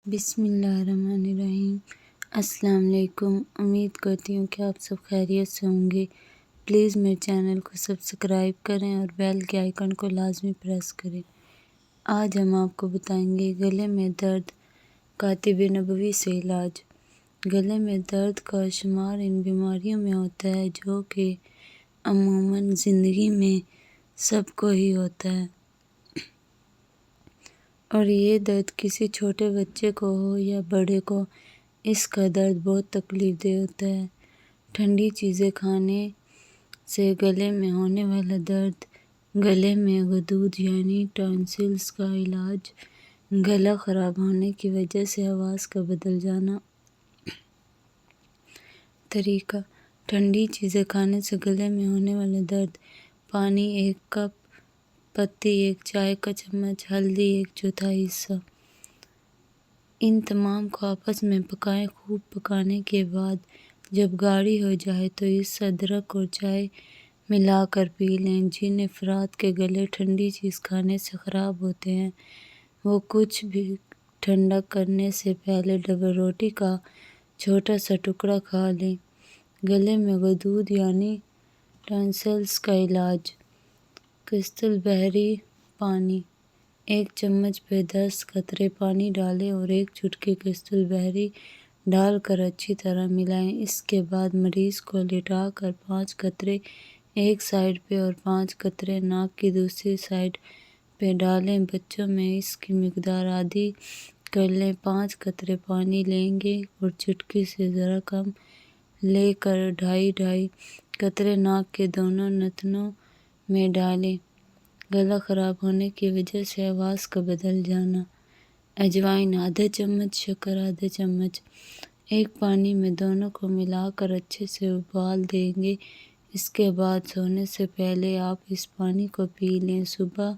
بسم اللہ الرحمن الرحیم۔ السلام علیکم۔ امید کرتی ہوں کہ آپ سب خیریت سے ہوں گے۔ پلیز میرے چینل کو سبسکرائب کریں اور بیل کے آئیکن کو لازمی پریس کریں۔ آج ہم آپ کو بتائیں گے گلے میں درد کا طب نبوی سے علاج۔ گلے میں درد کا شمار ان بیماریوں میں ہوتا ہے جو کہ عموماً زندگی میں سب کو ہی ہوتا ہے، اور یہ درد کسی چھوٹے بچے کو ہو یا بڑے کو، اس کا درد بہت تکلیف دہ ہوتا ہے۔ ٹھنڈی چیزیں کھانے سے گلے میں ہونے والا درد۔ گلے میں غدود یعنی ٹانسلز کا علاج۔ گلا خراب ہونے کی وجہ سے آواز کا بدل جانا۔ طریقہ: ٹھنڈی چیزیں کھانے سے گلے میں ہونے والا درد: پانی 1 کپ، پتی 1 چائے کا چمچ، ہلدی 1/4 حصہ۔ ان تمام کو آپس میں پکائیں۔ خوب پکانے کے بعد جب گاڑھی ہو جائے تو اس ادرک اور چائے ملا کر پی لیں۔ جن افراد کے گلے ٹھنڈی چیز کھانے سے خراب ہوتے ہیں وہ کچھ بھی ٹھنڈا کرنے سے پہلے ڈبل روٹی کا چھوٹا سا ٹکڑا کھا لیں۔ گلے میں غدود یعنی ٹانسلز کا علاج: کرسٹل بیری پانی: 1 چمچ پہ 10 قطرے پانی ڈالیں اور 1 چٹکی کرسٹل بیری ڈال کر اچھی طرح ملائیں۔ اس کے بعد مریض کو لٹا کر 5 قطرے ایک سائیڈ پہ اور 5 قطرے ناک کی دوسری سائیڈ پہ ڈالیں۔ بچوں میں اس کی مقدار آدھی کر لیں۔ 5 قطرے پانی لیں گے اور چٹکی سے ذرا کم لے کر 2.5 قطرے ناک کے دونوں نتنوں میں ڈالیں۔ گلا خراب ہونے کی وجہ سے آواز کا بدل جانا۔ اجوائن آدھا چمچ، شکر آدھا چمچ۔ ایک پانی میں دونوں کو ملا کر اچھے سے ابال دیں گے۔ اس کے بعد سونے سے پہلے آپ اس پانی کو پی لیں۔ صبح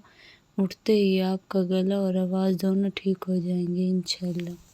اٹھتے ہی آپ کا گلا اور آواز دونوں ٹھیک ہو جائیں گے انشاءاللہ۔